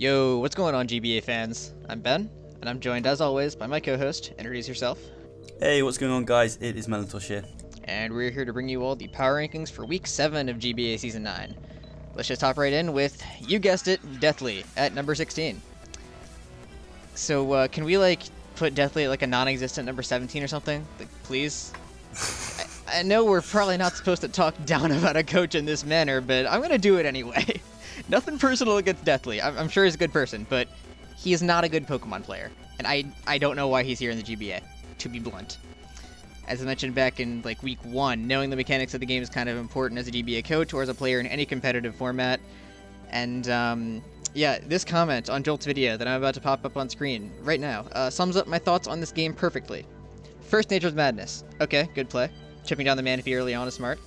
Yo, what's going on, GBA fans? I'm Ben, and I'm joined as always by my co-host. Introduce yourself. Hey, what's going on, guys? It is Melantosh here. And we're here to bring you all the power rankings for Week 7 of GBA Season 9. Let's just hop right in with, you guessed it, Deathly at number 16. So, can we, put Deathly at, a non-existent number 17 or something? Please? I know we're probably not supposed to talk down about a coach in this manner, but I'm gonna do it anyway. Nothing personal against Deathly. I'm sure he's a good person, but he is not a good Pokemon player. And I don't know why he's here in the GBA, to be blunt. As I mentioned back in Week 1, knowing the mechanics of the game is kind of important as a GBA coach or as a player in any competitive format. And yeah, this comment on Jolt's video that I'm about to pop up on screen right now sums up my thoughts on this game perfectly. First, Nature's Madness. Okay, good play. Chipping down the Manaphy early on is smart.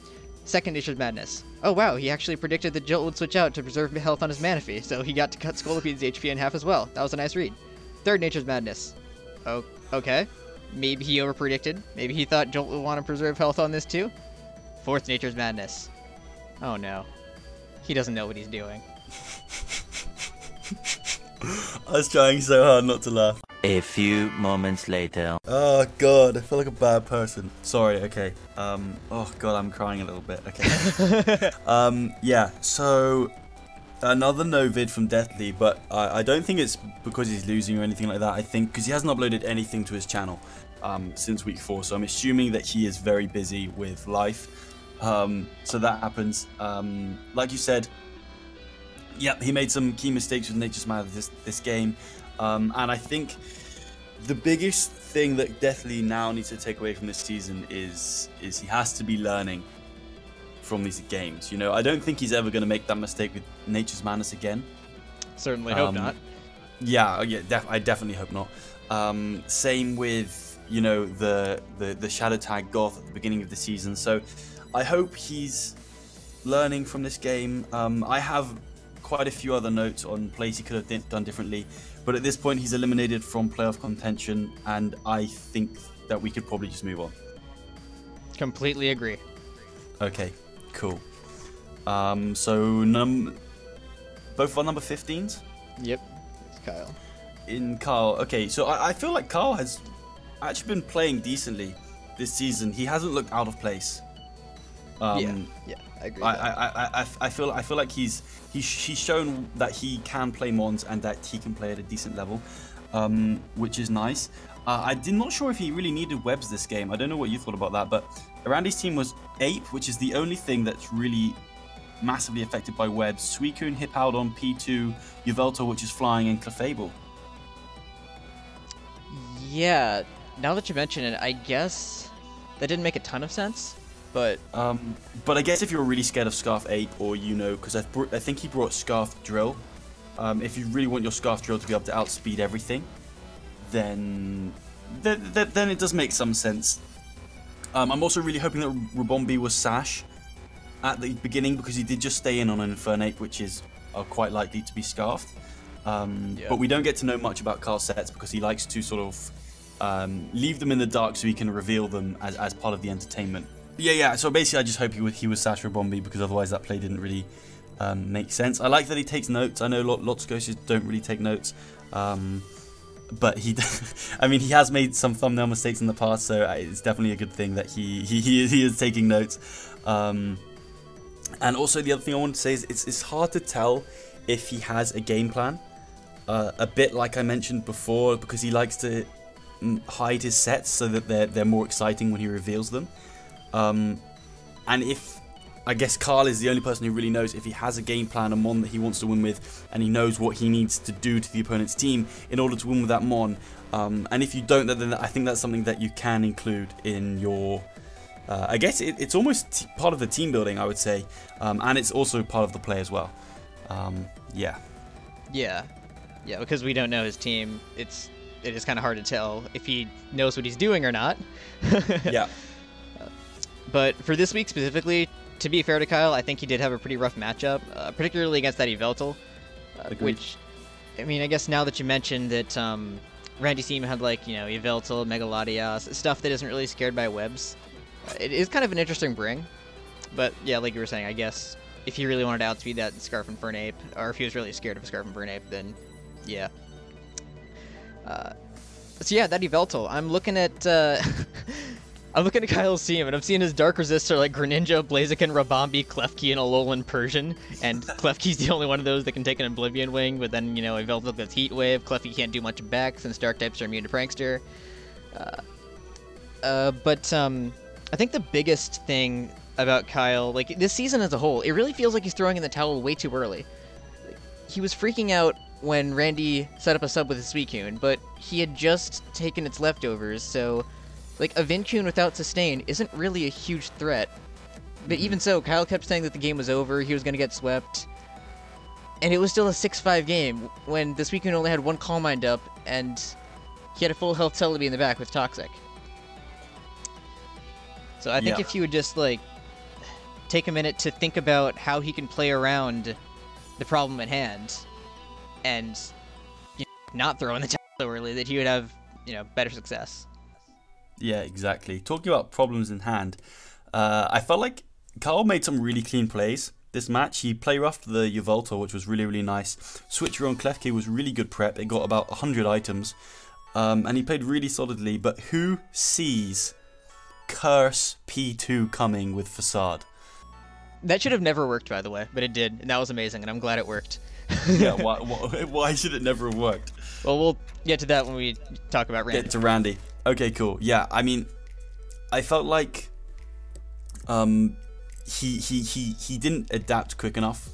Second, Nature's Madness. Oh wow, he actually predicted that Jolt would switch out to preserve health on his Manaphy, so he got to cut Scolopede's HP in half as well. That was a nice read. Third, Nature's Madness. Oh, okay. Maybe he overpredicted. Maybe he thought Jolt would want to preserve health on this too. Fourth, Nature's Madness. Oh no. He doesn't know what he's doing. I was trying so hard not to laugh. A few moments later. Oh god, I feel like a bad person. Sorry, okay. Oh god, I'm crying a little bit. Okay. Yeah, so another no vid from Deathly, but I don't think it's because he's losing or anything like that. I think because he hasn't uploaded anything to his channel since week 4, so I'm assuming that he is very busy with life. So that happens. Like you said, yeah, he made some key mistakes with Nature's Madness this game. And I think the biggest thing that Deathly now needs to take away from this season is he has to be learning from these games. You know, I don't think he's ever going to make that mistake with Nature's Madness again. Certainly hope not. Yeah, I definitely hope not. Same with, you know, the Shadow Tag Goth at the beginning of the season. So I hope he's learning from this game. I have quite a few other notes on plays he could have done differently, but at this point he's eliminated from playoff contention, and I think that we could probably just move on. Completely agree. Okay, cool. So both of our number 15s? Yep, it's Kyle. In Kyle, okay, so I feel like Kyle has actually been playing decently this season. He hasn't looked out of place. Yeah, I agree. I feel like he's shown that he can play Mons and that he can play at a decent level, which is nice. I'm not sure if he really needed webs this game. I don't know what you thought about that, but around his team was Ape, which is the only thing that's really massively affected by webs. Suicune, Hippowdon, P2, Yveltal, which is flying, and Clefable. Yeah, now that you mention it, I guess that didn't make a ton of sense. But I guess if you're really scared of Scarf Ape, or because I think he brought Scarf Drill. If you really want your Scarf Drill to be able to outspeed everything, then it does make some sense. I'm also really hoping that Rabombi was Sash at the beginning, because he did just stay in on an Infernape, which is quite likely to be Scarfed. Yeah. But we don't get to know much about Carl's sets because he likes to sort of leave them in the dark so he can reveal them as part of the entertainment. Yeah, so basically I just hope he was Sash Rabombi, because otherwise that play didn't really make sense. I like that he takes notes. I know lots of coaches don't really take notes, but I mean, he has made some thumbnail mistakes in the past, so it's definitely a good thing that he is taking notes. And also the other thing I want to say is it's hard to tell if he has a game plan, a bit like I mentioned before, because he likes to hide his sets so that they're more exciting when he reveals them. And if, I guess Carl is the only person who really knows if he has a game plan, a Mon that he wants to win with, and he knows what he needs to do to the opponent's team in order to win with that Mon. And if you don't, then I think that's something that you can include in your, I guess it's almost part of the team building, I would say. And it's also part of the play as well. Yeah. Yeah, because we don't know his team, it is kind of hard to tell if he knows what he's doing or not. Yeah. But for this week specifically, to be fair to Kyle, I think he did have a pretty rough matchup, particularly against that Yveltal, which, I mean, I guess now that you mentioned that Randy's team had, Yveltal, Megalodios, stuff that isn't really scared by webs, it is kind of an interesting bring. But yeah, like you were saying, I guess if he really wanted to outspeed that Scarf and Fernape, or if he was really scared of a Scarf and Fernape, then yeah. So yeah, that Yveltal. I'm looking at I'm looking at Kyle's team, and I'm seeing his Dark Resistor like Greninja, Blaziken, Rabambi, Klefki, and Alolan Persian. And Klefki's the only one of those that can take an Oblivion Wing, but then, you know, Yveltal gets Heat Wave. Klefki can't do much back since Dark types are immune to Prankster. But I think the biggest thing about Kyle, like this season as a whole, it really feels like he's throwing in the towel way too early. Like, he was freaking out when Randy set up a sub with his Suicune, but he had just taken its leftovers, so like a Vincoon without sustain isn't really a huge threat. But even so, Kyle kept saying that the game was over, he was going to get swept, and it was still a 6-5 game when the Suicune only had one Calm Mind up, and he had a full health Celebi in the back with Toxic. So I think if he would just, like, take a minute to think about how he can play around the problem at hand, and not throw in the towel so early, that he would have, better success. Yeah, exactly. Talking about problems in hand, I felt like Kyle made some really clean plays this match. He play roughed the Yveltal, which was really, really nice. Switcher on Klefki was really good prep. It got about 100 items, and he played really solidly. But who sees Curse P2 coming with Facade? That should have never worked, by the way, but it did, and that was amazing, and I'm glad it worked. Yeah, why should it never have worked? Well, we'll get to that when we talk about Randy. Get to Randy. Okay, cool. Yeah, I mean, I felt like he didn't adapt quick enough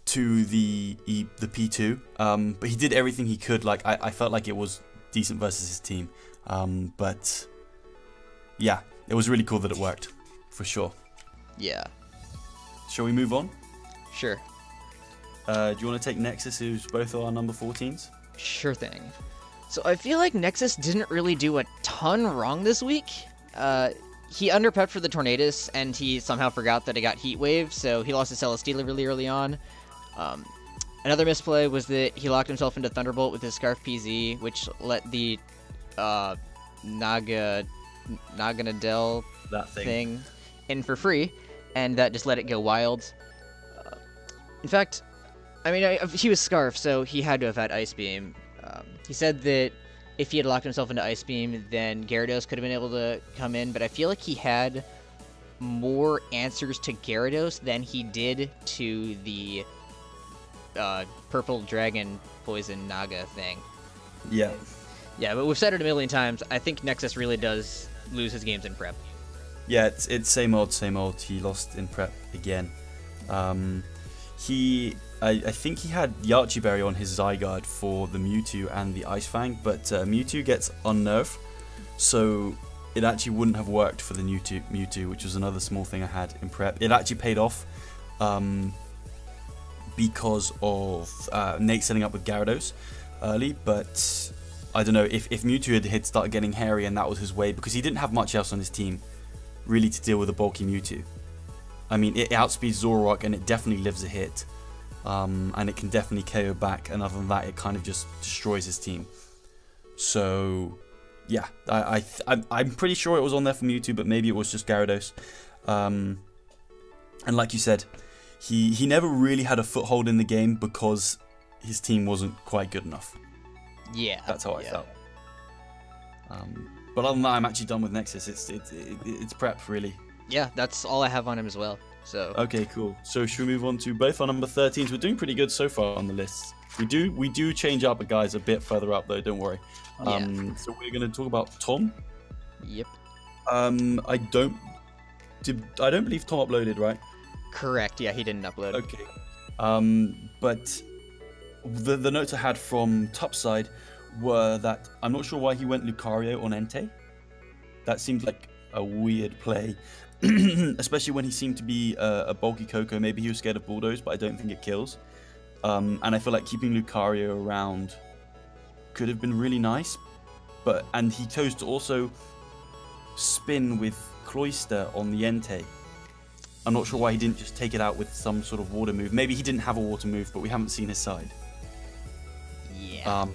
to the P2, but he did everything he could. Like I felt like it was decent versus his team, but yeah, it was really cool that it worked, for sure. Yeah. Shall we move on? Sure. Do you want to take Nexus, who's both our number 14s? Sure thing. So I feel like Nexus didn't really do a ton wrong this week. He underprepped for the Tornadus, and he somehow forgot that it got Heat Wave, so he lost his Celesteela really early on. Another misplay was that he locked himself into Thunderbolt with his Scarf PZ, which let the Naganadel that thing in for free, and that just let it go wild. In fact, I mean, he was Scarf, so he had to have had Ice Beam. He said that if he had locked himself into Ice Beam, then Gyarados could have been able to come in, but I feel like he had more answers to Gyarados than he did to the Purple Dragon Poison Naga thing. Yeah. Yeah, but we've said it a million times. I think Nexus really does lose his games in prep. Yeah, it's same old, same old. He lost in prep again. I think he had Yachi Berry on his Zygarde for the Mewtwo and the Ice Fang, but Mewtwo gets Unnerved, so it actually wouldn't have worked for the Mewtwo, which was another small thing I had in prep. It actually paid off because of Nate setting up with Gyarados early, but I don't know, if Mewtwo had started getting hairy and that was his way, because he didn't have much else on his team really to deal with a bulky Mewtwo. I mean, it outspeeds Zoroark and it definitely lives a hit. And it can definitely KO back, and other than that, it kind of just destroys his team. So, yeah, I'm pretty sure it was on there for Mewtwo, but maybe it was just Gyarados. And like you said, he never really had a foothold in the game because his team wasn't quite good enough. Yeah, that's how I felt. But other than that, I'm actually done with Nexus. It's prep, really. Yeah, that's all I have on him as well. So okay, cool. So should we move on to both our number 13s? We're doing pretty good so far on the list. We do change up guys a bit further up though. Don't worry. So we're gonna talk about Tom. Yep. I don't believe Tom uploaded, right? Correct. Yeah, he didn't upload. Okay. But the notes I had from Topside were that I'm not sure why he went Lucario on Entei. That seemed like a weird play. Especially when he seemed to be a bulky Coco. Maybe he was scared of Bulldoze, but I don't think it kills. And I feel like keeping Lucario around could have been really nice. And he chose to also spin with Cloyster on the Entei. I'm not sure why he didn't just take it out with some sort of water move. Maybe he didn't have a water move, but we haven't seen his side. Yeah.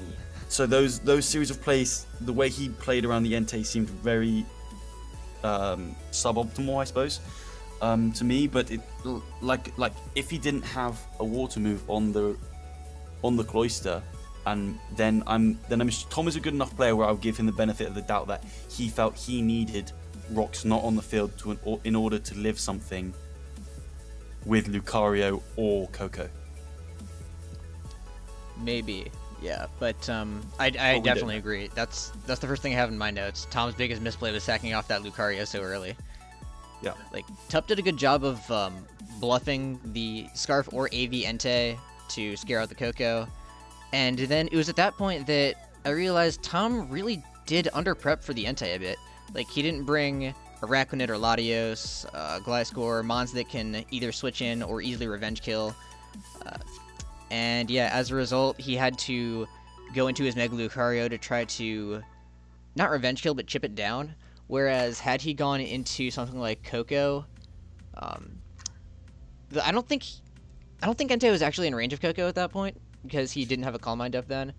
So those series of plays, the way he played around the Entei seemed very suboptimal, I suppose. to me, but like if he didn't have a water move on the cloister, and then Tom is a good enough player where I'll give him the benefit of the doubt that he felt he needed rocks not on the field in order to live something with Lucario or Coco. Maybe, yeah, but I definitely agree. That's the first thing I have in my notes. Tom's biggest misplay was sacking off that Lucario so early. Yeah. Like, Tup did a good job of bluffing the Scarf or AV Entei to scare out the Coco. And then it was at that point that I realized Tom really did under-prep for the Entei a bit. Like, he didn't bring a Rakunit or Latios, Gliscor, Mons that can either switch in or easily revenge kill. And yeah, as a result, he had to go into his Mega Lucario to try to not revenge kill, but chip it down. Whereas had he gone into something like Coco, I don't think Entei was actually in range of Coco at that point because he didn't have a Calm Mind up then.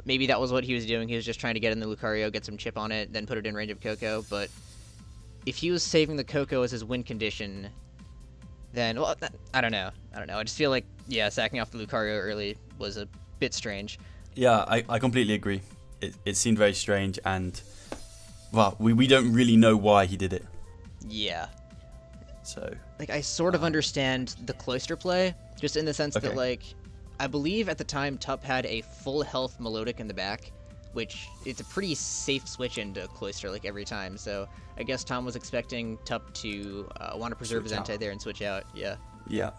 Maybe that was what he was doing. He was just trying to get in the Lucario, get some chip on it, then put it in range of Coco. But if he was saving the Coco as his win condition, then, well, I don't know. I just feel like, yeah, sacking off the Lucario early was a bit strange. Yeah, I completely agree. It seemed very strange, and, well, we don't really know why he did it. Yeah. So. Like, I sort of understand the Cloister play, just in the sense that, like, I believe at the time Tup had a full health Melodic in the back, which it's a pretty safe switch into Cloister, like, every time. So I guess Tom was expecting Tup to want to preserve his Entei there and switch out. Yeah. Yeah.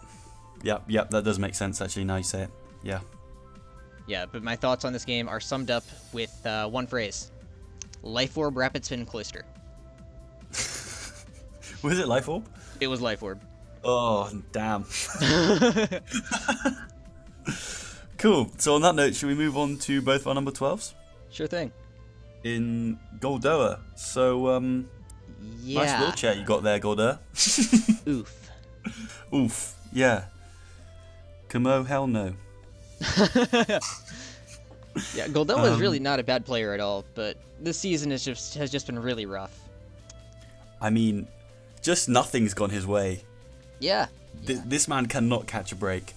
That does make sense, actually, now you say it. Yeah. Yeah, but my thoughts on this game are summed up with one phrase. Life Orb, Rapid Spin, Cloister. Was it Life Orb? It was Life Orb. Oh, damn. Cool. So on that note, should we move on to both of our number 12s? Sure thing. In Goldoa. So, yeah. Nice wheelchair you got there, Goldoa. Oof. Oof. Yeah. Camo, hell no. Yeah, Goldoa is really not a bad player at all, but this season has just been really rough. I mean, just nothing's gone his way. Yeah. This man cannot catch a break.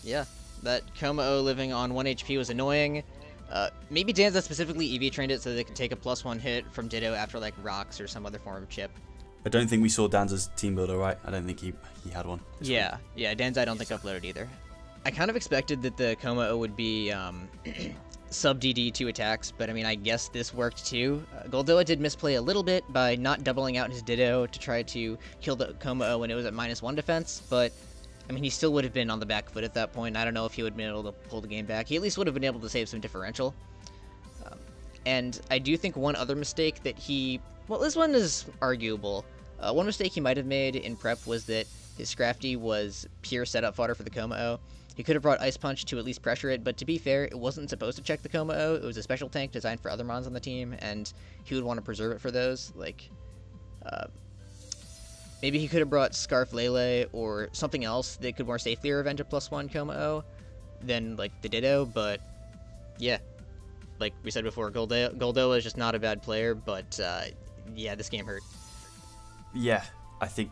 Yeah. That Como living on 1 HP was annoying. Maybe Danza specifically EV trained it so they could take a +1 hit from Ditto after like rocks or some other form of chip. I don't think we saw Danza's team builder, right? I don't think he had one. Yeah, Danza I don't think uploaded either. I kind of expected that the Como would be sub DD 2 attacks, but I mean I guess this worked too. Goldoa did misplay a little bit by not doubling out his Ditto to try to kill the Como when it was at -1 defense, but I mean, he still would have been on the back foot at that point. I don't know if he would have been able to pull the game back. He at least would have been able to save some differential. And I do think one other mistake that well, this one is arguable. One mistake he might have made in prep was that his Scrafty was pure setup fodder for the Como. He could have brought Ice Punch to at least pressure it, but to be fair, it wasn't supposed to check the Como. It was a special tank designed for other mons on the team, and he would want to preserve it for those. Like, maybe he could have brought Scarf Lele or something else that could more safely revenge a +1 Como than, like, the Ditto, but, yeah. Like we said before, Goldoa is just not a bad player, but, yeah, this game hurt. Yeah, I think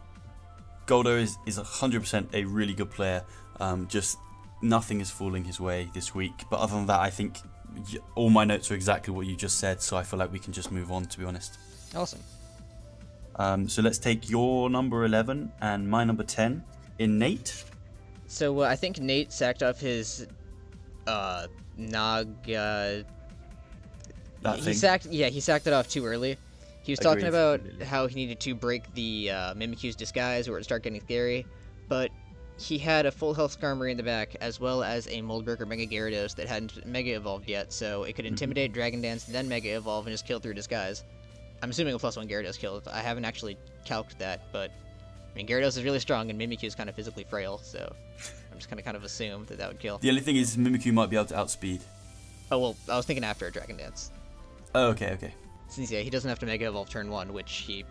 Goldoa is 100% a really good player. Just nothing is falling his way this week. But other than that, I think all my notes are exactly what you just said, so I feel like we can just move on, to be honest. Awesome. So let's take your number 11 and my number 10 in Nate. So I think Nate sacked off his Nog. He sacked it off too early. He was talking about how he needed to break the Mimikyu's disguise or start getting scary, but he had a full health Skarmory in the back as well as a Moldbreaker Mega Gyarados that hadn't Mega Evolved yet, so it could Intimidate, Dragon Dance, then Mega Evolve and just kill through disguise. I'm assuming a +1 Gyarados killed. I haven't actually calced that, but I mean Gyarados is really strong and Mimikyu is kind of physically frail, so I'm just gonna kind of assume that would kill. The only thing is Mimikyu might be able to outspeed. Oh well, I was thinking after a Dragon Dance. Oh, okay. Since yeah, he doesn't have to Mega Evolve turn 1, which he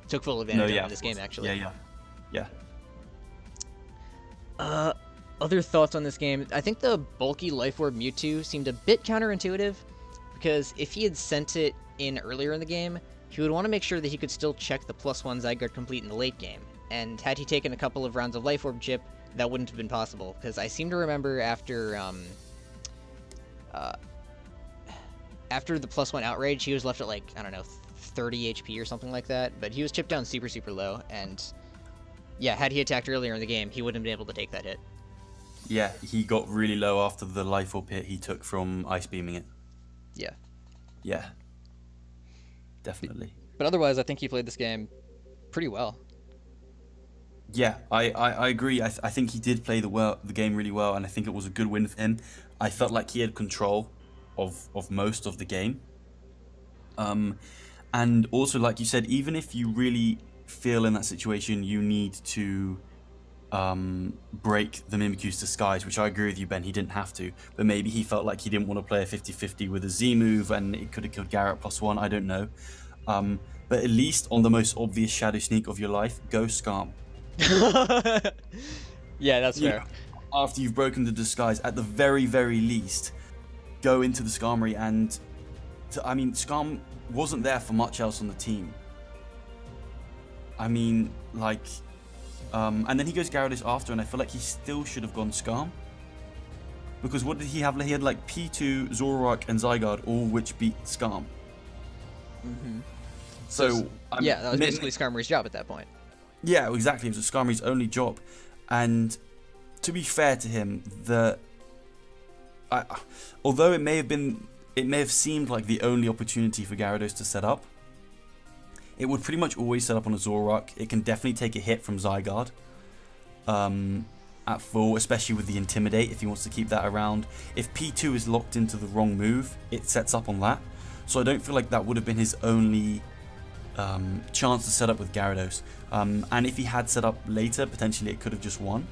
took full advantage of in this game actually. Yeah. Other thoughts on this game? I think the bulky Life Orb Mewtwo seemed a bit counterintuitive, because if he had sent it in earlier in the game, he would want to make sure that he could still check the +1 Zygarde complete in the late game. and had he taken a couple of rounds of Life Orb chip, that wouldn't have been possible. Because I seem to remember after the +1 outrage, he was left at like, I don't know, 30 HP or something like that. But he was chipped down super, super low, and yeah, had he attacked earlier in the game, he wouldn't have been able to take that hit. Yeah, he got really low after the Life Orb hit he took from Ice Beaming it. Yeah. Yeah. Definitely. But otherwise, I think he played this game pretty well. Yeah, I agree. I think he did play the game really well, and I think it was a good win for him. I felt like he had control of most of the game. And also, like you said, even if you really feel in that situation, you need to break the Mimikyu's disguise, which I agree with you, Ben. He didn't have to, but maybe he felt like he didn't want to play a 50-50 with a Z move, and it could have killed Garrett +1. I don't know. But at least on the most obvious Shadow Sneak of your life, go Skarm. Yeah, that's fair. After you've broken the disguise, at the very, very least, go into the Skarmory, and I mean, Skarm wasn't there for much else on the team. I mean, like, and then he goes Gyarados after, and I feel like he still should have gone Skarm. Because what did he have? He had like P2, Zoroark, and Zygarde, all which beat Skarm. Mm-hmm. So, yeah, that was basically Skarmory's job at that point. Yeah, exactly. It was Skarmory's only job. And to be fair to him, although it may have seemed like the only opportunity for Gyarados to set up, it would pretty much always set up on a Zoroark. It can definitely take a hit from Zygarde at full, especially with the Intimidate if he wants to keep that around. If P2 is locked into the wrong move, it sets up on that. So I don't feel like that would have been his only chance to set up with Gyarados. And if he had set up later, potentially it could have just won.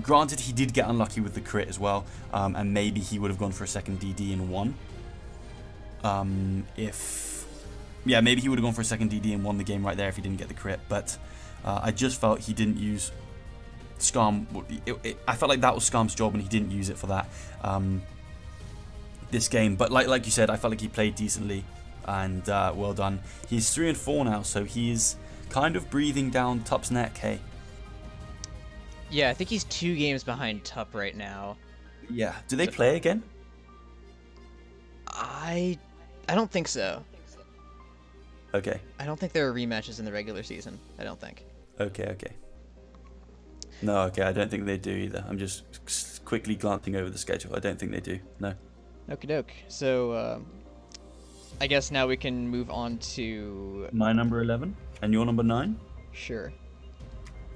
Granted, he did get unlucky with the crit as well, and maybe he would have gone for a second DD and won. Maybe he would have gone for a second DD and won the game right there if he didn't get the crit. But I just felt he didn't use Skarm. I felt like that was Skarm's job, and he didn't use it for that this game. But like you said, I felt like he played decently, and well done. He's 3-4 now, so he's kind of breathing down Tup's neck. Hey. Yeah, I think he's 2 games behind Tup right now. Yeah. Do they play again? I don't think so. Okay. I don't think there are rematches in the regular season. I don't think. Okay. No, okay, I don't think they do either. I'm just quickly glancing over the schedule. I don't think they do. No. Okie doke. So, I guess now we can move on to... My number 11, and your number 9? Sure.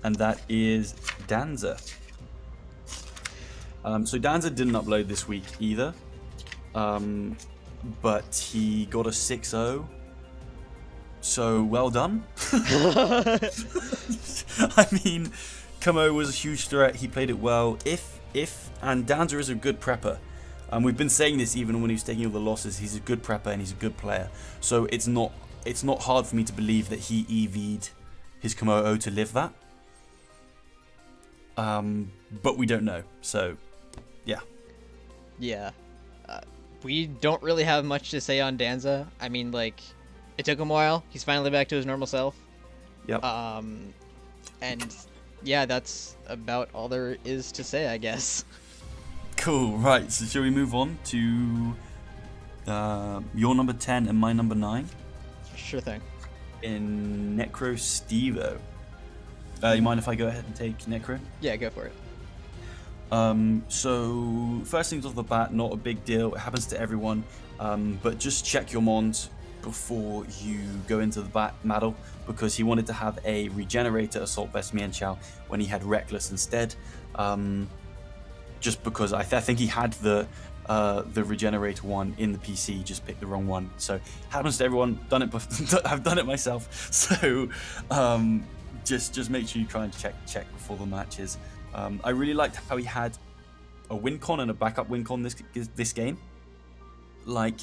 And that is Danza. So Danza didn't upload this week either. But he got a 6-0. So, well done. I mean, Kamo was a huge threat. He played it well. And Danza is a good prepper. We've been saying this even when he was taking all the losses. He's a good prepper and he's a good player. So it's not hard for me to believe that he EV'd his Komodo to live that. But we don't know. So, yeah. Yeah. We don't really have much to say on Danza. I mean, like, it took him a while. He's finally back to his normal self. Yep. And yeah, that's about all there is to say, I guess. Cool. Right. So shall we move on to your number 10 and my number 9? Sure thing. In Necro Stevo. You mind if I go ahead and take Necro? Yeah, go for it. So first things off the bat, not a big deal. It happens to everyone. But just check your mons before you go into the battle, because he wanted to have a regenerator assault vest Mian Chao when he had reckless instead. Just because I think he had the regenerator one in the PC, just picked the wrong one. So happens to everyone. Done it. I've done it myself. So just make sure you try and check before the matches. I really liked how he had a win con and a backup win con this game. Like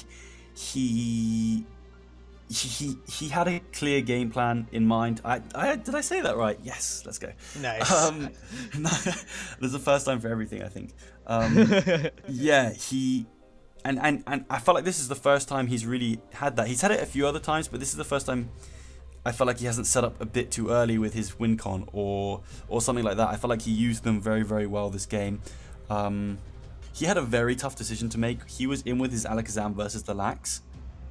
he had a clear game plan in mind. Did I say that right? Yes, let's go. Nice. There's the first time for everything, I think. Yeah, and I felt like this is the first time he's really had that. He's had it a few other times, but this is the first time I felt like he hasn't set up a bit too early with his win con or something like that. I felt like he used them very, very well this game. He had a very tough decision to make. He was in with his Alakazam versus the Lax,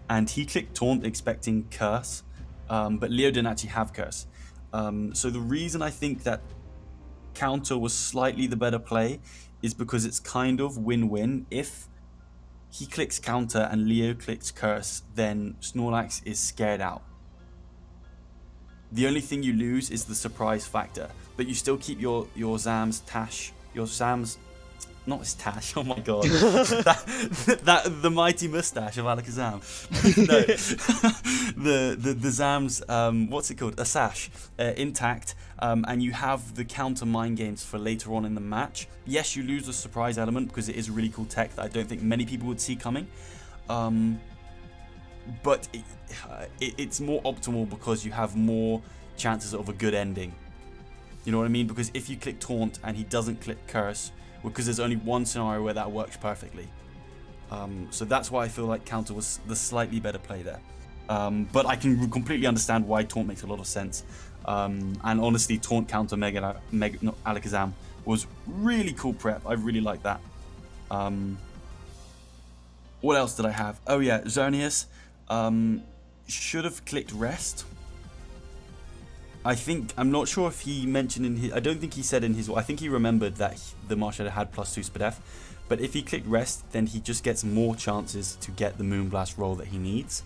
and he clicked Taunt expecting Curse, but Leo didn't actually have Curse. So the reason I think that Counter was slightly the better play is because it's kind of win-win. If he clicks Counter and Leo clicks Curse, then Snorlax is scared out. The only thing you lose is the surprise factor, but you still keep your Zam's Tash, your Zam's, not his Tash, oh my god, the mighty mustache of Alakazam. No, the Zam's, what's it called, a sash, intact, and you have the counter mind games for later on in the match. Yes, you lose the surprise element because it is a really cool tech that I don't think many people would see coming, but it's more optimal because you have more chances of a good ending. You know what I mean? Because if you click Taunt and he doesn't click Curse, because there's only one scenario where that works perfectly. So that's why I feel like Counter was the slightly better play there. But I can completely understand why Taunt makes a lot of sense. And honestly, Taunt Counter Mega Alakazam was really cool prep. I really like that. What else did I have? Oh yeah, Xerneas should have clicked Rest. I'm not sure if he mentioned in his, I don't think he said in his, I think he remembered that the Marshadow had +2 SPDF, but if he clicked Rest, then he just gets more chances to get the Moonblast roll that he needs,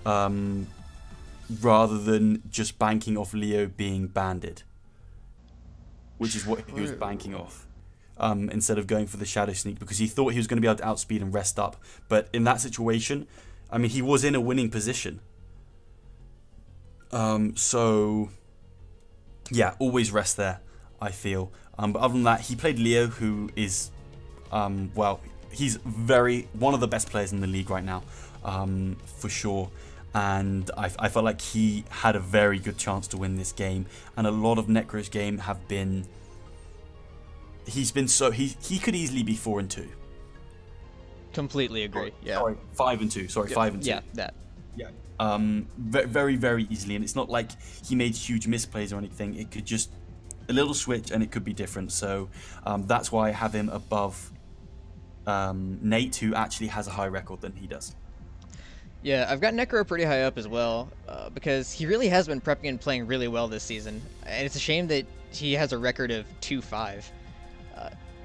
rather than just banking off Leo being banded, which is what he was banking off, instead of going for the Shadow Sneak, because he thought he was going to be able to outspeed and rest up, but in that situation, I mean, he was in a winning position. So yeah, always rest there, I feel. But other than that, he played Leo, who is, well, he's one of the best players in the league right now, for sure. And I felt like he had a very good chance to win this game. And a lot of Necro's game have been, he could easily be 4-2. Completely agree. Yeah. Sorry, 5-2. Sorry, 5-2. Yeah, that. Yeah. Very, very easily, and it's not like he made huge misplays or anything. It could just a little switch, and it could be different. So that's why I have him above Nate, who actually has a higher record than he does. Yeah, I've got Necro pretty high up as well, because he really has been prepping and playing really well this season, and it's a shame that he has a record of 2-5.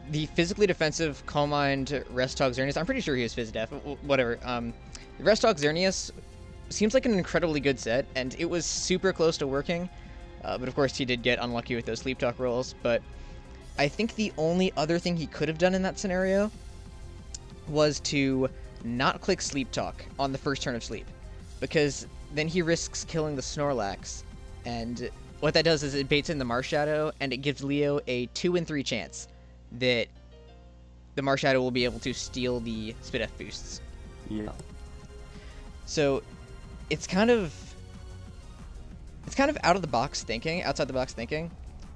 The physically defensive Calm Mind Rest Talk Xerneas, I'm pretty sure he was Phys Def, whatever. Rest Talk Xerneas seems like an incredibly good set, and it was super close to working, but of course he did get unlucky with those Sleep Talk rolls. But I think the only other thing he could have done in that scenario was to not click Sleep Talk on the first turn of Sleep, because then he risks killing the Snorlax, and what that does is it baits in the Marshadow, and it gives Leo a 2 in 3 chance that the Marshadow will be able to steal the SPDF boosts. Yeah. So it's kind of outside the box thinking.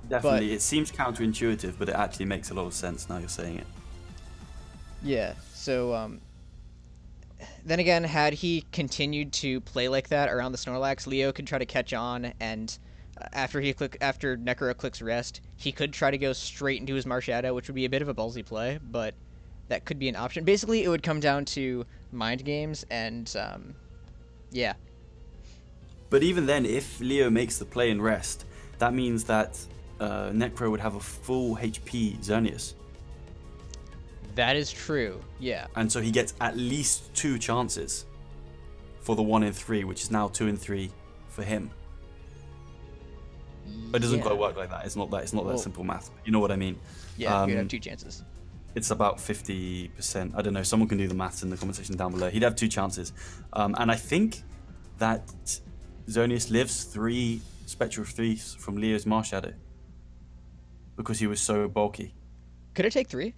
Definitely, it seems counterintuitive, but it actually makes a lot of sense now you're saying it. Yeah. So then again, had he continued to play like that around the Snorlax, Leo could try to catch on, and after Necro clicks Rest, he could try to go straight into his Marshadow, which would be a bit of a ballsy play, but that could be an option. Basically, it would come down to mind games, and yeah. But even then, if Leo makes the play and Rest, that means that Necro would have a full HP Xerneas. That is true, yeah. And so he gets at least 2 chances for the 1 in 3, which is now 2 in 3 for him. It doesn't quite work like that. It's not that simple math. You know what I mean? Yeah, you'd have 2 chances. It's about 50%. I don't know. Someone can do the maths in the comment section down below. He'd have 2 chances. And I think that Xerneas lives 3 Spectral 3s from Leo's Marshadow, because he was so bulky. Could it take 3?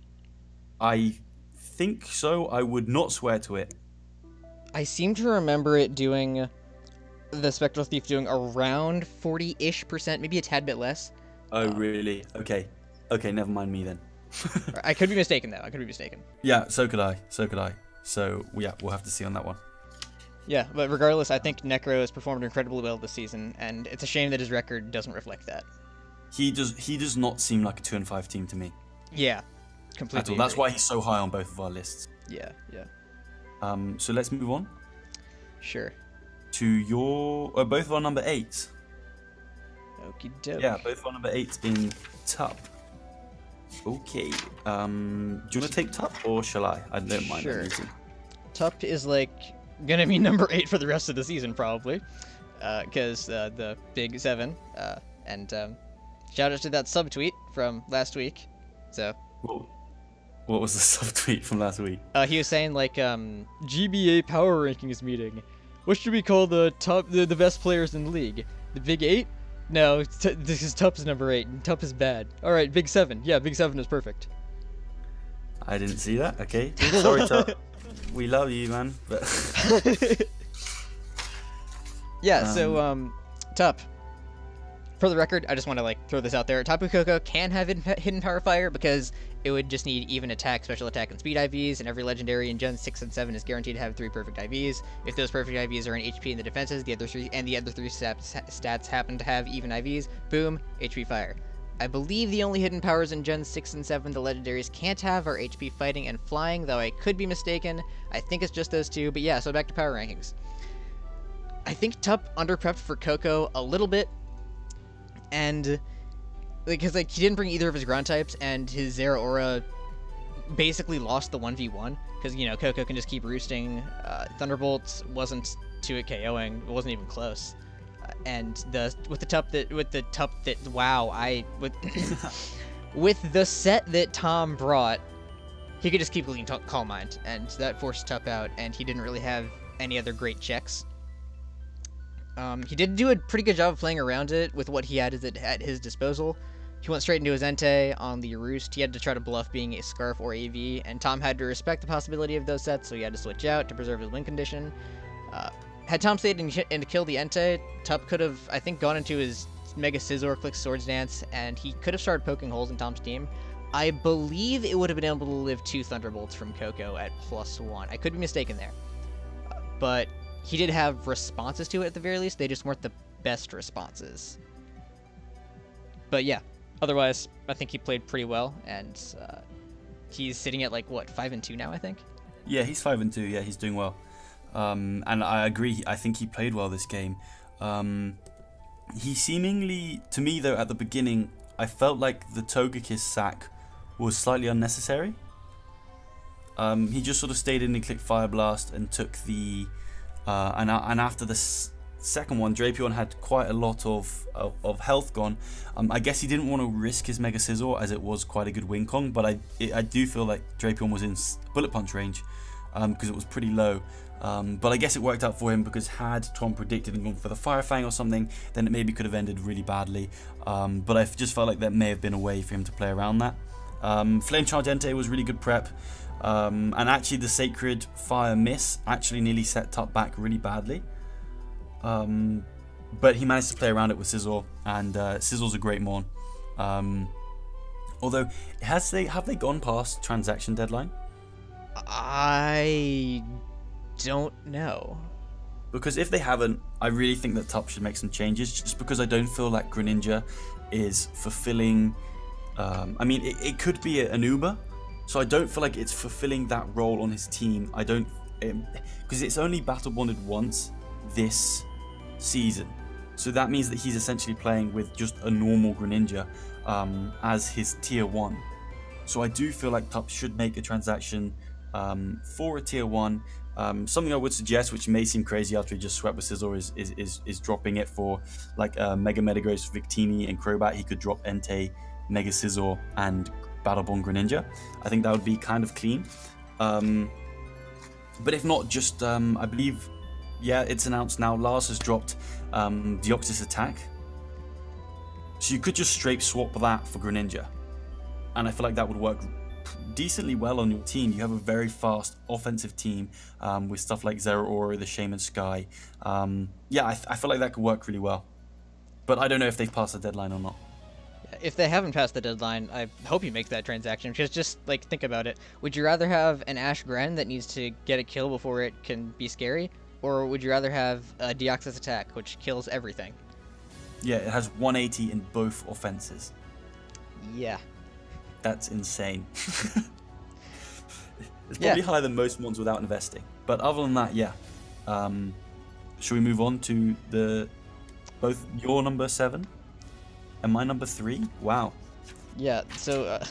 I think so. I would not swear to it. I seem to remember it doing, the Spectral Thief doing around 40-ish%, maybe a tad bit less. Oh, really? Okay. Okay, never mind me then. I could be mistaken, though. I could be mistaken. Yeah, so could I. So, yeah, we'll have to see on that one. Yeah, but regardless, I think Necro has performed incredibly well this season, and it's a shame that his record doesn't reflect that. He does not seem like a 2-5 team to me. Yeah, At all. completely. That's Agree. why he's so high on both of our lists. Yeah, yeah, So let's move on sure. to your both of our number 8s. Okie doke. Yeah, both of our number 8s being Tup. Okay. Do you want to take Tup or shall I? I don't mind. Sure. I'm easy. Tup is like gonna be number 8 for the rest of the season probably, because the Big 7. And shout out to that subtweet from last week. So What was the subtweet from last week? he was saying like GBA power rankings meeting. What should we call the best players in the league? The Big 8? No, this is Tup's number 8, and Tup is bad. All right, Big 7. Yeah, Big 7 is perfect. I didn't see that. Okay. Sorry, Tup. We love you, man. But Yeah. So Tup. For the record, I just want to like throw this out there. Tapu Koko can have hidden power fire because it would just need even attack, special attack, and speed IVs, and every legendary in Gen 6 and 7 is guaranteed to have 3 perfect IVs. If those perfect IVs are in HP in the defenses, the other three stats happen to have even IVs, boom, HP fire. I believe the only hidden powers in Gen 6 and 7 the legendaries can't have are HP fighting and flying, though I could be mistaken. I think it's just those two, but yeah, so back to power rankings. I think Tup underprepped for Koko a little bit. And because like he didn't bring either of his ground types, and his Zera Aura basically lost the 1v1 because you know Koko can just keep roosting. Thunderbolts wasn't to it KOing; it wasn't even close. And with the Tup that with the set that Tom brought, he could just keep looking Calm Mind, and that forced Tup out, and he didn't really have any other great checks. He did do a pretty good job of playing around it with what he had at his disposal. He went straight into his Entei on the Roost. He had to try to bluff being a Scarf or AV, and Tom had to respect the possibility of those sets, so he had to switch out to preserve his win condition. Had Tom stayed in to kill the Entei, Tup could have, I think, gone into his Mega Scizor, click Swords Dance, and he could have started poking holes in Tom's team. I believe it would have been able to live 2 Thunderbolts from Koko at +1. I could be mistaken there. But he did have responses to it at the very least. They just weren't the best responses. But yeah, otherwise, I think he played pretty well, and he's sitting at like what 5-2 now, I think. yeah, he's 5-2. Yeah, he's doing well. And I agree. I think he played well this game. He seemingly, to me though, at the beginning, I felt like the Togekiss sack was slightly unnecessary. He just sort of stayed in and clicked Fire Blast and took the. And after the second one, Drapion had quite a lot of health gone. I guess he didn't want to risk his Mega Scizor as it was quite a good Wing Kong, but I do feel like Drapion was in Bullet Punch range because it was pretty low. But I guess it worked out for him because had Tom predicted and gone for the Fire Fang or something, then it maybe could have ended really badly. But I just felt like that may have been a way for him to play around that. Flame Charge Entei was really good prep. And actually the Sacred Fire miss actually nearly set Tup back really badly. But he managed to play around it with Scizor, and Scizor's a great Mon. Although, have they gone past transaction deadline? I don't know. Because if they haven't, I really think that Tup should make some changes, just because I don't feel like Greninja is fulfilling... I mean, it could be an Uber, so I don't feel like it's fulfilling that role on his team. I don't... Because it's only battle bonded once this season. So that means that he's essentially playing with just a normal Greninja as his tier 1. So I do feel like Tup should make a transaction for a tier 1. Something I would suggest, which may seem crazy after he just swept with Scizor, is dropping it for like Mega Metagross, Victini, and Crobat. He could drop Entei, Mega Scizor, and Battlebond Greninja. I think that would be kind of clean. But if not, just I believe, yeah, it's announced now. Lars has dropped Deoxys Attack, so you could just straight swap that for Greninja, and I feel like that would work decently well on your team. You have a very fast offensive team with stuff like Zeraora, the Shaman Sky. Yeah, I feel like that could work really well, but I don't know if they've passed the deadline or not. If they haven't passed the deadline, I hope he makes that transaction, because just like think about it. Would you rather have an Ash Gren that needs to get a kill before it can be scary, or would you rather have Deoxys attack, which kills everything? Yeah, it has 180 in both offenses. Yeah. That's insane. It's probably higher than most ones without investing. But other than that, yeah. Should we move on to both your number 7 and my number 3? Wow. Yeah, so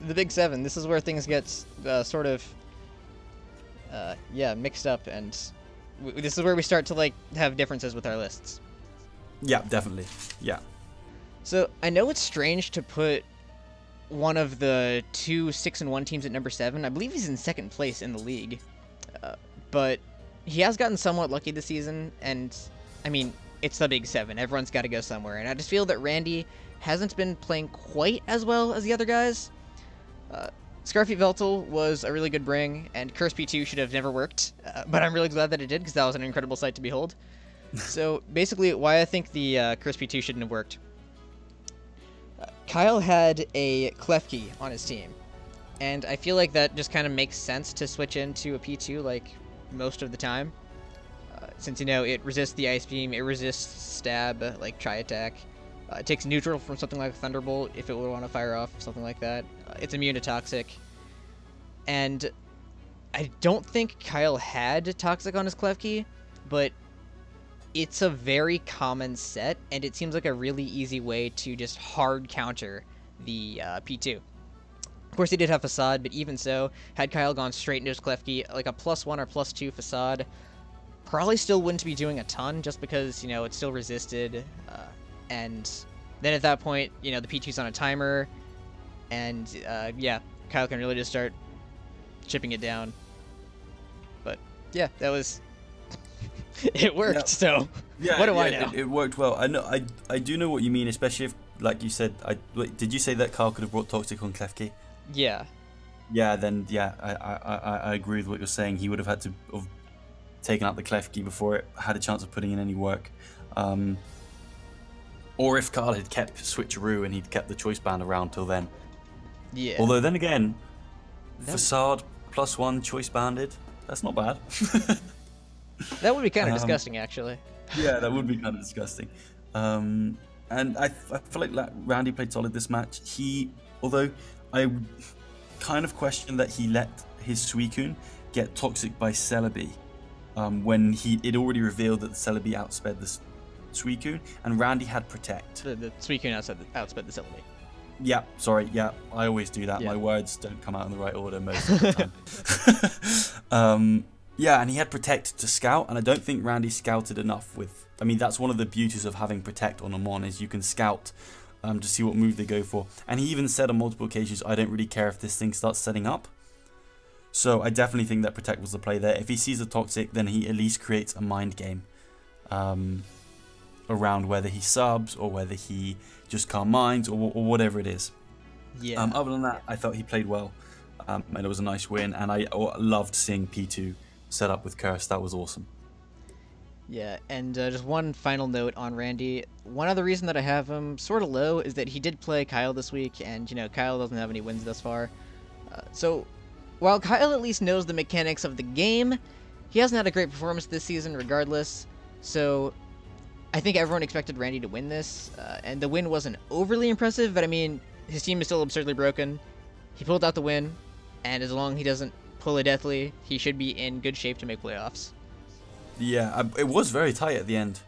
the big 7, this is where things get sort of, mixed up, and this is where we start to, like, have differences with our lists. Yeah, definitely. Yeah. So, I know it's strange to put one of the 2 6-1 teams at number 7. I believe he's in second place in the league. But he has gotten somewhat lucky this season, and, I mean, it's the big 7. Everyone's got to go somewhere, and I just feel that Randy hasn't been playing quite as well as the other guys. Scarfy Veltal was a really good bring, and Curse P2 should have never worked, but I'm really glad that it did, because that was an incredible sight to behold. So, basically, why I think the Curse P2 shouldn't have worked. Kyle had a Klefki on his team, and I feel like that just kind of makes sense to switch into a P2, like, most of the time. Since, you know, it resists the Ice Beam, it resists Stab, like Tri-Attack. It takes neutral from something like Thunderbolt if it would want to fire off, something like that. It's immune to Toxic. And I don't think Kyle had Toxic on his Klefki, but it's a very common set, and it seems like a really easy way to just hard counter the P2. Of course, he did have Facade, but even so, had Kyle gone straight into his Klefki, like a +1 or +2 Facade, probably still wouldn't be doing a ton, just because, you know, it's still resisted, and then at that point, you know, the P2's on a timer, and, yeah, Kyle can really just start chipping it down. But, yeah, that was... it worked, yeah. So yeah, what do I know? It worked well. I know. I do know what you mean, especially if, like you said, wait, did you say that Kyle could have brought Toxic on Klefki? Yeah. Yeah, then, yeah, I agree with what you're saying. He would have had to have taken out the Klefki before it had a chance of putting in any work. Or if Kyle had kept Switcheroo and he'd kept the Choice Band around till then. Yeah. Although then again, Facade +1 Choice Banded, that's not bad. That would be kind of disgusting, actually. Yeah, that would be kind of disgusting. And I feel like Randy played solid this match. Although I kind of question that he let his Suicune get Toxic by Celebi when it already revealed that the Celebi outsped the Suicune, and Randy had Protect. The Suicune outsped the Celebi. Yeah, sorry, yeah, I always do that. Yeah. My words don't come out in the right order most of the time. Yeah, and he had Protect to scout, and I don't think Randy scouted enough with... I mean, that's one of the beauties of having Protect on a Mon, is you can scout to see what move they go for. And he even said on multiple occasions, I don't really care if this thing starts setting up. So I definitely think that Protect was the play there. If he sees a Toxic, then he at least creates a mind game around whether he subs or whether he just Calm Minds or whatever it is. Yeah. Other than that, I felt he played well, and it was a nice win, and I loved seeing P2 set up with Curse. That was awesome. Yeah, and just one final note on Randy. One other reason that I have him sort of low is that he did play Kyle this week, and, you know, Kyle doesn't have any wins thus far. So, while Kyle at least knows the mechanics of the game, he hasn't had a great performance this season regardless. So, I think everyone expected Randy to win this, and the win wasn't overly impressive, but I mean, his team is still absurdly broken. He pulled out the win, and as long as he doesn't pull a Deathly, he should be in good shape to make playoffs. Yeah, it was very tight at the end.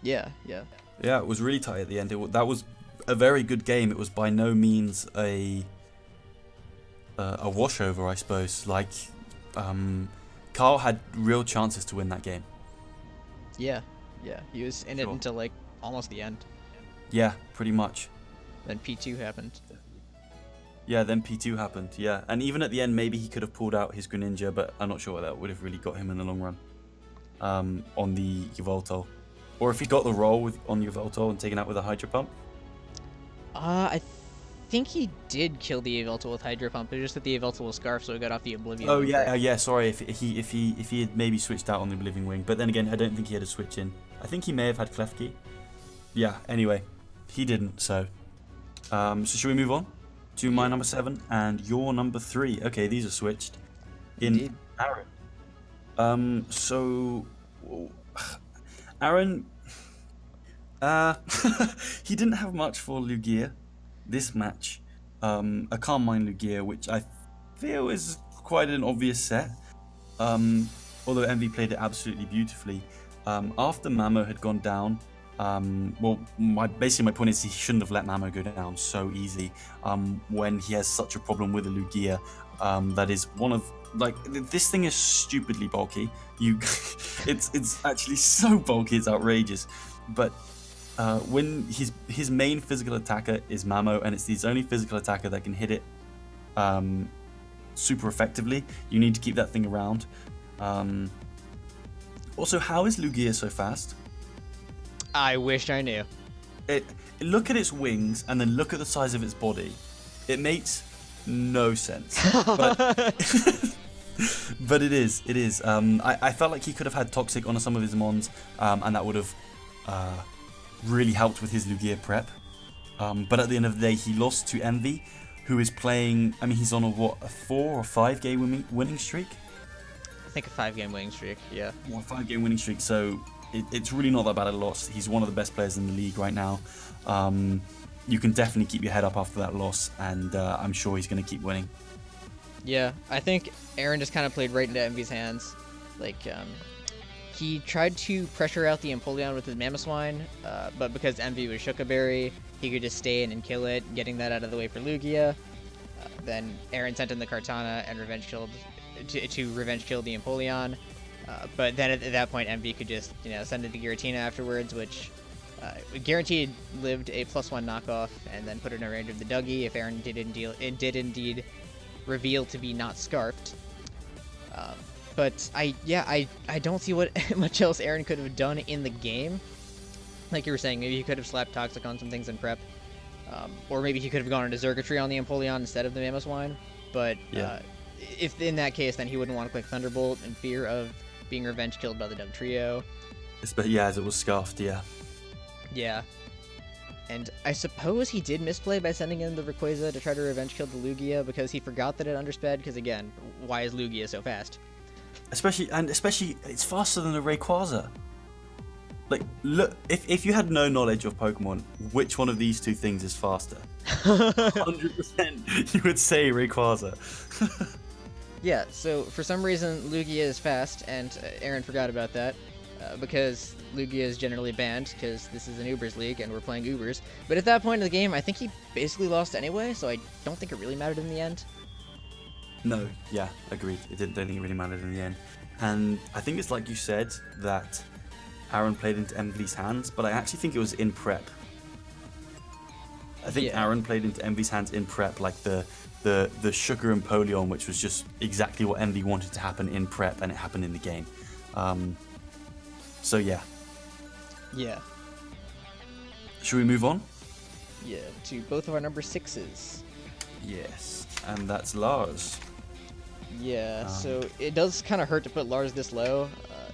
Yeah, yeah. Yeah, it was really tight at the end. That was a very good game. It was by no means a washover, I suppose. Like, Carl had real chances to win that game. Yeah, yeah. He was in it until, like, almost the end. Yeah, pretty much. Then P2 happened. Yeah, then P2 happened, yeah. And even at the end, maybe he could have pulled out his Greninja, but I'm not sure what that would have really got him in the long run on the Yveltal. Or if he got the roll on Yveltal and taken out with a Hydro Pump. I think he did kill the Yveltal with Hydro Pump. It was just that the Yveltal was Scarf, so it got off the Oblivion. Oh, yeah, yeah, sorry. If he had maybe switched out on the Oblivion Wing. But then again, I don't think he had a switch in. I think he may have had Klefki. Yeah, anyway. He didn't, so... so should we move on to my number 7 and your number 3? Okay, these are switched. Indeed. Aaron. So Aaron, he didn't have much for Lugia this match. A Calm Mind Lugia, which I feel is quite an obvious set. Although Envy played it absolutely beautifully. After Mamo had gone down, well, basically my point is he shouldn't have let Mamo go down so easy when he has such a problem with a Lugia. That is one of, like, this thing is stupidly bulky. It's actually so bulky, it's outrageous. But when his main physical attacker is Mamo, and it's his only physical attacker that can hit it super effectively, you need to keep that thing around. Also, how is Lugia so fast? I wish I knew. Look at its wings and then look at the size of its body. It makes no sense. But it is. I felt like he could have had Toxic on some of his mons, and that would have really helped with his Lugia prep. But at the end of the day, he lost to Envy, who is playing, I mean, he's on a 4 or 5 game winning streak? I think a 5-game winning streak, yeah. Well, a 5-game winning streak, so it's really not that bad a loss. He's one of the best players in the league right now. You can definitely keep your head up after that loss, and I'm sure he's going to keep winning. Yeah, I think Aaron just kind of played right into Envy's hands. Like, he tried to pressure out the Empoleon with his Mamoswine, but because Envy was Shukaberry, he could just stay in and kill it, getting that out of the way for Lugia. Then Aaron sent in the Kartana and revenge killed to revenge kill the Empoleon. But then at that point, Envy could just, send in the Giratina afterwards, which guaranteed lived a +1 knockoff, and then put it in range of the Dougie if Aaron did indeed reveal to be not scarfed. But I don't see what much else Aaron could have done in the game. Like you were saying, maybe he could have slapped Toxic on some things in prep. Or maybe he could have gone into Zergatry on the Empoleon instead of the Mamoswine. But Yeah. If in that case, then he wouldn't want to click Thunderbolt in fear of being revenge killed by the Doug Trio. Yeah, as it was scarfed, yeah. Yeah. And I suppose he did misplay by sending in the Rayquaza to try to revenge kill the Lugia because he forgot that it undersped, because again, why is Lugia so fast? Especially, it's faster than the Rayquaza. Like, look, if you had no knowledge of Pokemon, which one of these two things is faster? 100% you would say Rayquaza. Yeah, so for some reason Lugia is fast, and Aaron forgot about that, because Lugia is generally banned, because this is an Ubers league and we're playing Ubers. But at that point in the game, I think he basically lost anyway, so I don't think it really mattered in the end. No, yeah, agreed. Don't think it really mattered in the end. And I think it's like you said, that Aaron played into Envy's hands, but I actually think it was in prep. I think Aaron played into Envy's hands in prep, like the Sugar and Empoleon, which was just exactly what Envy wanted to happen in prep, and it happened in the game. So yeah. Yeah. Should we move on? Yeah, to both of our number 6s. Yes, and that's Lars. Yeah, so it does kind of hurt to put Lars this low,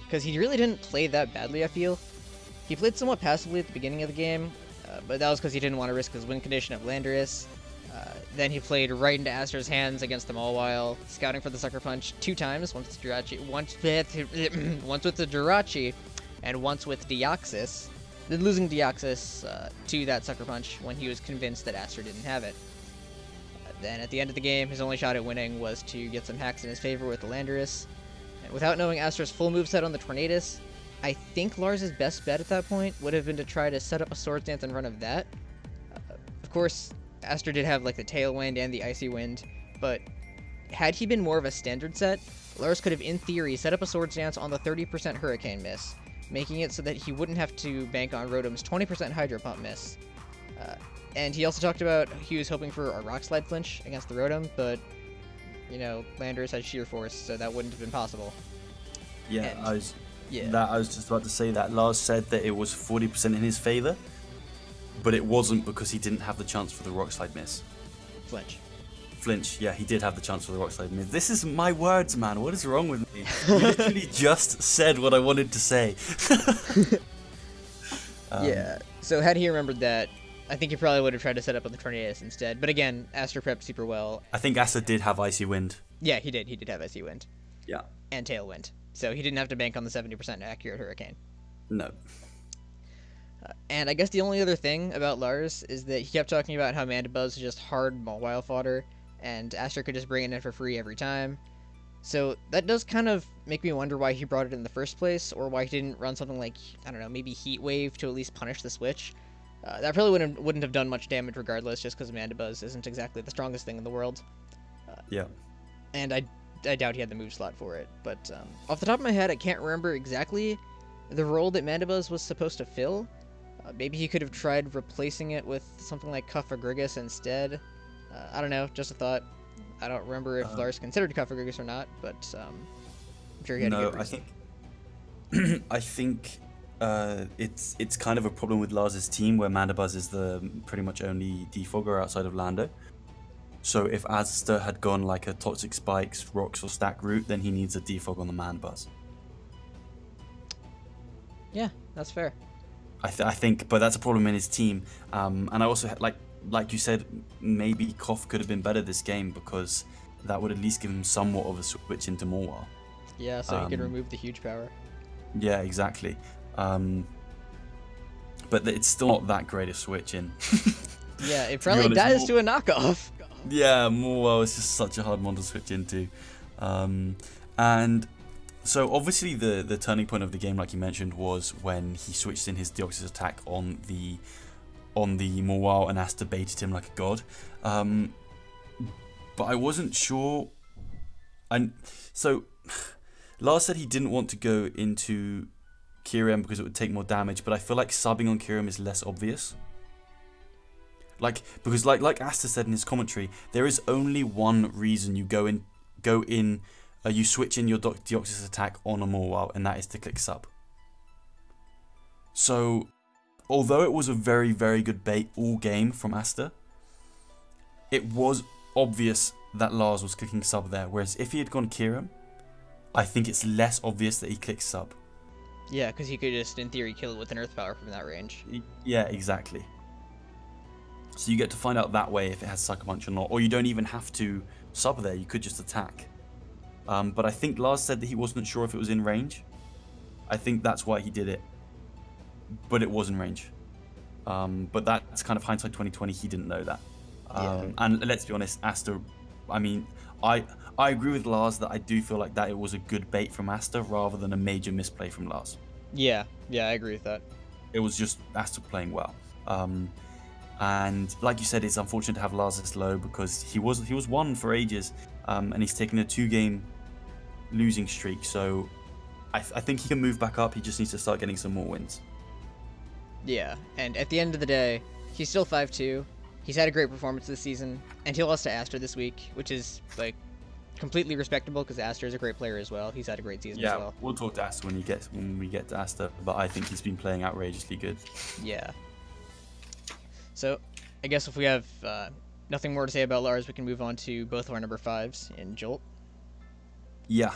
because he really didn't play that badly, I feel. He played somewhat passively at the beginning of the game, but that was because he didn't want to risk his win condition of Landorus. Then he played right into Aster's hands against them all while scouting for the Sucker Punch 2 times, once with Jirachi, once with the Jirachi, and once with Deoxys, then losing Deoxys to that Sucker Punch when he was convinced that Aster didn't have it. Then at the end of the game, his only shot at winning was to get some hacks in his favor with the Landorus. And without knowing Aster's full moveset on the Tornadus, I think Lars' best bet at that point would have been to try to set up a Swords Dance and run of that. Of course, Aster did have like the Tailwind and the Icy Wind, but had he been more of a standard set, Lars could have in theory set up a Swords Dance on the 30% Hurricane miss, making it so that he wouldn't have to bank on Rotom's 20% Hydro Pump miss. And he also talked about he was hoping for a Rock Slide flinch against the Rotom, but, Landorus had Sheer Force, so that wouldn't have been possible. Yeah, And, I was just about to say that. Lars said that it was 40% in his favor, but it wasn't because he didn't have the chance for the Rock Slide miss. Flinch, yeah, he did have the chance for the Rock Slide miss. This is my words, man. What is wrong with me? You literally just said what I wanted to say. Yeah, so had he remembered that, I think he probably would have tried to set up on the Tornadus instead. But again, Aster prepped super well. I think Aster did have Icy Wind. Yeah, he did. He did have Icy Wind. Yeah. And Tailwind. So he didn't have to bank on the 70% accurate Hurricane. No. And I guess the only other thing about Lars is that he kept talking about how Mandibuzz is just hard mobile fodder, and Aster could just bring it in for free every time. So that does kind of make me wonder why he brought it in the first place, or why he didn't run something like, I don't know, maybe Heat Wave to at least punish the switch. That probably wouldn't have done much damage regardless, just because Mandibuzz isn't exactly the strongest thing in the world. Yeah. And I doubt he had the move slot for it. But off the top of my head, I can't remember exactly the role that Mandibuzz was supposed to fill. Maybe he could have tried replacing it with something like Cuffagrigus instead. I don't know, just a thought. I don't remember if Lars considered Cuffagrigus or not, but I'm sure he had a good reason. I think it's kind of a problem with Lars's team where Mandibuzz is the pretty much only defogger outside of Lando. So if Aster had gone like a Toxic Spikes, Rocks, or Stack route, then he needs a defog on the Mandibuzz. Yeah, that's fair. I think, but that's a problem in his team. And I also like you said, maybe Koff could have been better this game because that would at least give him somewhat of a switch into Morwell. Yeah, so he could remove the huge power. Yeah, exactly. But it's still not that great a switch in. Yeah, it probably dies to a knockoff. Yeah, Morwell is just such a hard one to switch into. And so obviously the turning point of the game, like you mentioned, was when he switched in his Deoxys attack on the Morwell and Aster baited him like a god. But I wasn't sure. And so Lars said he didn't want to go into Kyurem because it would take more damage, but I feel like subbing on Kyurem is less obvious. Because like Aster said in his commentary, there is only one reason you you switch in your Deoxys attack on a Morwell, and that is to click sub. So, although it was a very, very good bait all game from Aster, it was obvious that Lars was clicking sub there. Whereas if he had gone Kyurem, I think it's less obvious that he clicks sub. Yeah, because he could just, in theory, kill it with an Earth Power from that range. Yeah, exactly. So you get to find out that way if it has Sucker Punch or not. Or you don't even have to sub there, you could just attack. But I think Lars said that he wasn't sure if it was in range. I think that's why he did it. But it was in range. But that's kind of hindsight 2020, he didn't know that. And let's be honest, Aster, I mean, I agree with Lars that I do feel like that it was a good bait from Aster rather than a major misplay from Lars. Yeah, I agree with that. It was just Aster playing well. And like you said, it's unfortunate to have Lars this low because he was one for ages, and he's taken a 2-game losing streak. So I think he can move back up. He just needs to start getting some more wins. Yeah, and at the end of the day, he's still 5-2. He's had a great performance this season, and he lost to Aster this week, which is like completely respectable because Aster is a great player as well. He's had a great season as well. Yeah, we'll talk to Aster when we get to Aster, but I think he's been playing outrageously good. Yeah. So, I guess if we have nothing more to say about Lars, we can move on to both of our number 5s in Jolt. Yeah.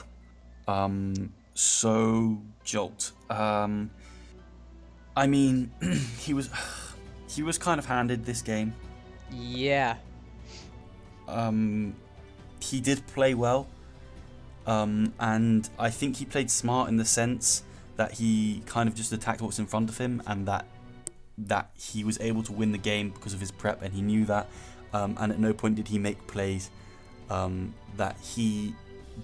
So Jolt. I mean, he was kind of handed this game. Yeah. He did play well. And I think he played smart in the sense that he kind of just attacked what's in front of him, and that he was able to win the game because of his prep, and he knew that. And at no point did he make plays that he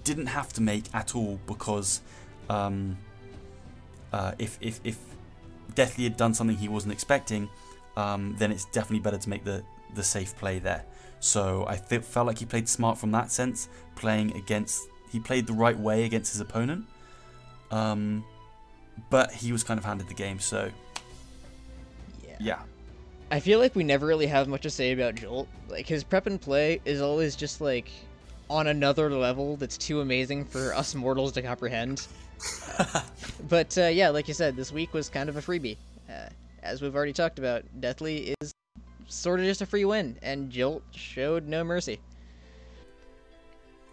didn't have to make at all, because if Deathly had done something he wasn't expecting, then it's definitely better to make the safe play there. So I felt like he played smart from that sense, he played the right way against his opponent, but he was kind of handed the game, so yeah. I feel like we never really have much to say about Jolt. Like, his prep and play is always just like on another level that's too amazing for us mortals to comprehend. But yeah, like you said, this week was kind of a freebie. As we've already talked about, Deathly is sort of just a free win, and Jolt showed no mercy.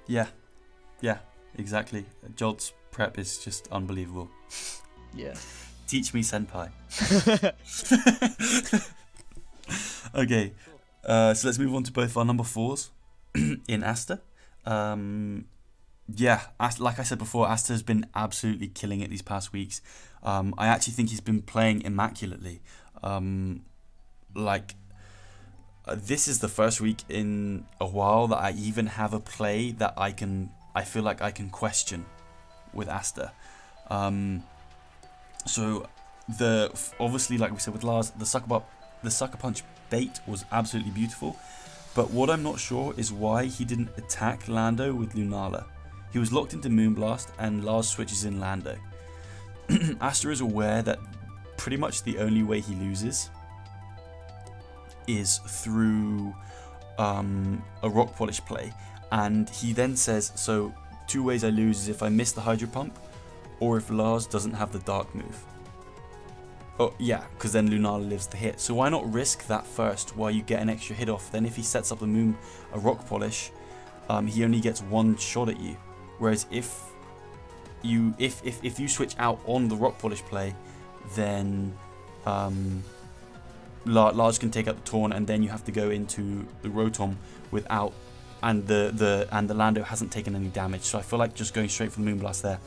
Yeah, exactly. Jolt's prep is just unbelievable. Yeah. Teach me, senpai. Okay, so let's move on to both our number 4s in Aster. Yeah, like I said before, Asta's been absolutely killing it these past weeks. I actually think he's been playing immaculately. Like, this is the first week in a while that I even have a play that I feel like I can question with Asta. So obviously, like we said with Lars, the sucker punch bait was absolutely beautiful. But what I'm not sure is why he didn't attack Lando with Lunala. He was locked into Moonblast and Lars switches in Lando. Asta is aware that pretty much the only way he loses is through a rock polish play, and he then says, so 2 ways I lose is if I miss the Hydro Pump or if Lars doesn't have the dark move. Oh yeah, because then Lunala lives the hit. So why not risk that first while you get an extra hit off? Then if he sets up a rock polish, he only gets 1 shot at you. Whereas if you switch out on the rock polish play, then Lars can take out the Taunt, and then you have to go into the Rotom without, and the Lando hasn't taken any damage. So I feel like just going straight for the Moonblast there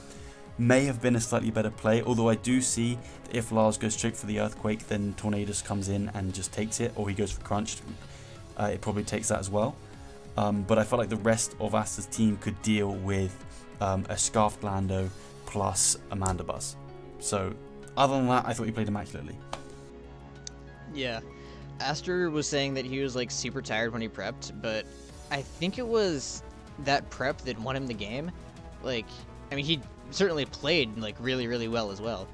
may have been a slightly better play, although I do see that if Lars goes straight for the Earthquake, then Tornadus comes in and just takes it, or he goes for Crunch, it probably takes that as well. But I felt like the rest of Asta's team could deal with a Scarfed Lando plus a Mandibuzz. So other than that, I thought he played immaculately. Yeah, Aster was saying that he was like super tired when he prepped, but I think it was that prep that won him the game. Like, I mean, he certainly played like really well as well.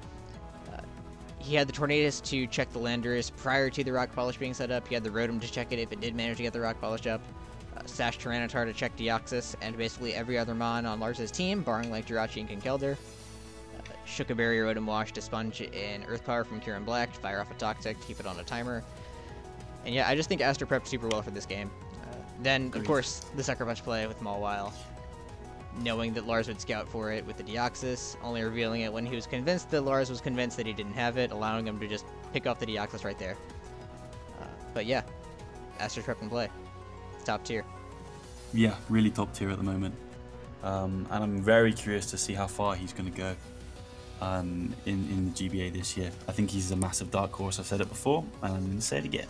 He had the Tornadus to check the Landorus prior to the Rock Polish being set up. He had the Rotom to check it if it did manage to get the Rock Polish up. Sash Tyranitar to check Deoxys, and basically every other Mon on Lars's team, barring like Jirachi and Kinkeldr. Shook a Berry Rotom Wash to sponge in Earth Power from Kieran Black, to fire off a Toxic, keep it on a timer. And yeah, I just think Aster prepped super well for this game. Then, of course, the Sucker Punch play with Mawile, knowing that Lars would scout for it with the Deoxys, only revealing it when he was convinced that Lars was convinced that he didn't have it, allowing him to just pick off the Deoxys right there. But yeah, Aster's prep and play. It's top tier. Yeah, really top tier at the moment. And I'm very curious to see how far he's going to go in the GBA this year. I think he's a massive dark horse. I've said it before, and I'm going to say it again.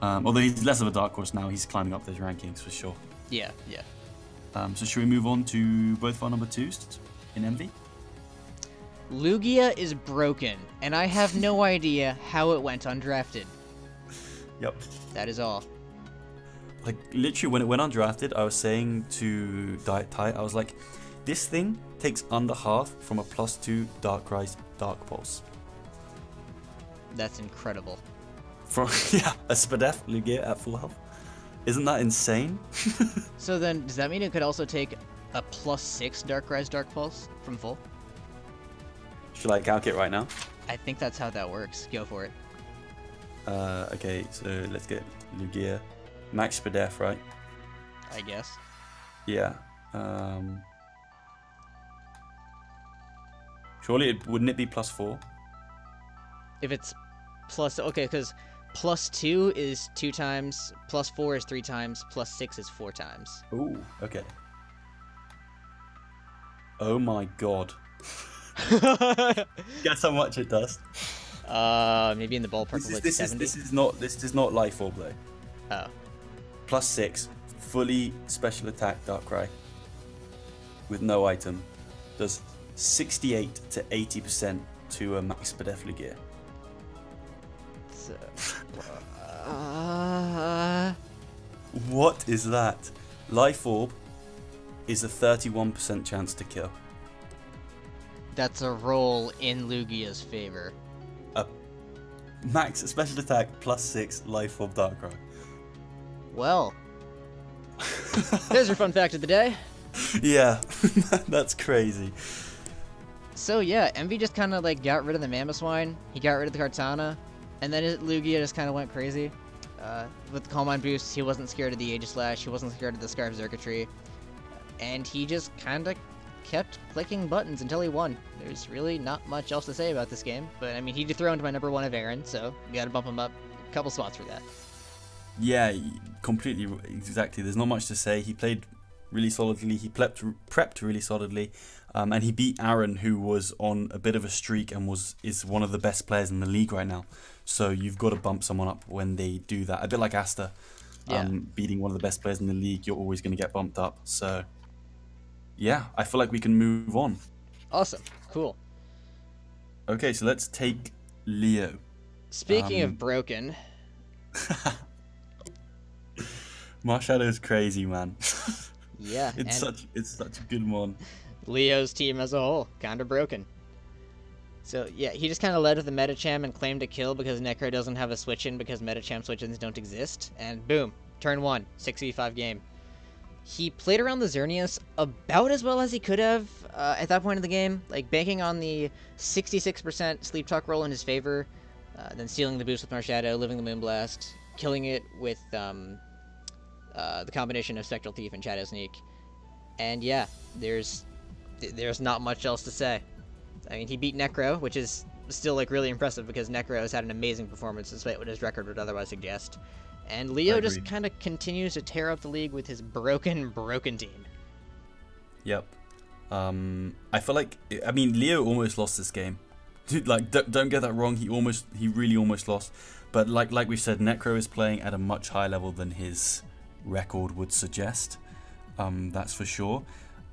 Although he's less of a dark horse now, he's climbing up those rankings for sure. Yeah. So should we move on to both of our number 2s in MV? Lugia is broken, and I have no idea how it went undrafted. Yep. That is all. Like, literally, when it went undrafted, I was saying to Diet Tide, I was like, this thing takes under half from a +2 Darkrai Dark Pulse. That's incredible. From, yeah, a Spadef Lugia at full health. Isn't that insane? So then, does that mean it could also take a +6 Darkrai's Dark Pulse from full? Should I calc it right now? I think that's how that works. Go for it. Okay, so let's get Lugia. Max Spadef, right? I guess. Yeah. Surely, wouldn't it be +4? If it's okay, because +2 is 2 times, +4 is 3 times, +6 is 4 times. Ooh, okay. Oh my god. Guess how much it does? Maybe in the ballpark of like 70. This is not Life Orb though. Oh. +6, fully special attack Darkrai with no item, does 68 to 80% to a Max Spadef Lugia. So, What is that? Life Orb is a 31% chance to kill. that's a roll in Lugia's favor. Max special attack +6 Life Orb Darkrai. Well, there's your fun fact of the day. Yeah, that's crazy. So yeah, Envy just kind of like got rid of the Mamoswine, he got rid of the Kartana, and then Lugia just kind of went crazy. With the Calm Mind boost, he wasn't scared of the Aegislash, he wasn't scared of the Scarf Circuitry, and he just kind of kept clicking buttons until he won. There's really not much else to say about this game, but I mean, he dethroned my number 1 of Aaron, so you gotta bump him up a couple spots for that. Yeah, completely, exactly. There's not much to say. He played really solidly. He prepped really solidly. And he beat Aaron, who was on a bit of a streak and is one of the best players in the league right now. So you've got to bump someone up when they do that. A bit like Asta, beating one of the best players in the league, you're always going to get bumped up. So, yeah, I feel like we can move on. Awesome. Cool. Okay, so let's take Leo. Speaking of broken... Marshallow's crazy, man. Yeah. It's such a good one. Leo's team as a whole, kind of broken. So, yeah, he just kind of led with the Metacham and claimed a kill because Necro doesn't have a switch-in because Metacham switch-ins don't exist. And boom, turn 1, 6v5 game. He played around the Xerneas about as well as he could have at that point in the game, like banking on the 66% sleep talk roll in his favor, then stealing the boost with Marshadow, living the Moonblast, killing it with the combination of Spectral Thief and Shadow Sneak. And yeah, there's not much else to say. I mean, he beat Necro, which is still like really impressive because Necro has had an amazing performance despite what his record would otherwise suggest. And Leo just kind of continues to tear up the league with his broken team. Yep. I feel like, I mean, Leo almost lost this game. Dude, like, don't get that wrong. He really almost lost. But like we said, Necro is playing at a much higher level than his record would suggest. That's for sure.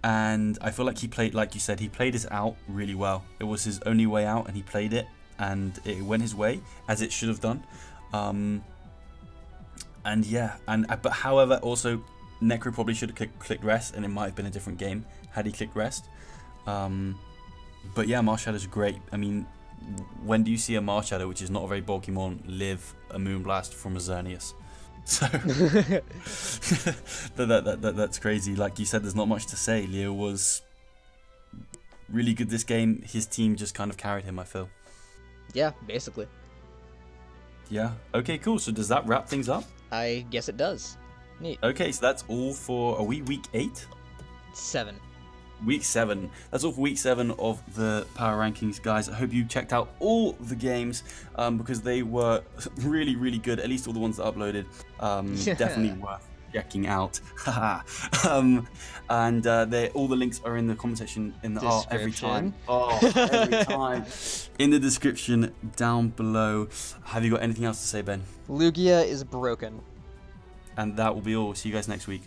And I feel like he played, like you said, he played his out really well. It was his only way out, and he played it, and it went his way, as it should have done. And yeah, but however, also, Necro probably should have clicked rest, and it might have been a different game had he clicked rest. But yeah, Marshallow's great. I mean, when do you see a Marshadow, which is not a very bulky mon, live a Moonblast from a Xerneas? So that's crazy. Like you said, there's not much to say. Leo was really good this game. His team just kind of carried him, I feel. Yeah, basically. Yeah. Okay, cool. So does that wrap things up? I guess it does. Neat. Okay, so that's all for, are we week 8? 7. Week 7. That's all for week 7 of the Power Rankings, guys. I hope you checked out all the games because they were really, really good. At least all the ones that I uploaded. Definitely worth checking out. And all the links are in the comment section in the every time. Every time. In the description down below. Have you got anything else to say, Ben? Lugia is broken. And that will be all. See you guys next week.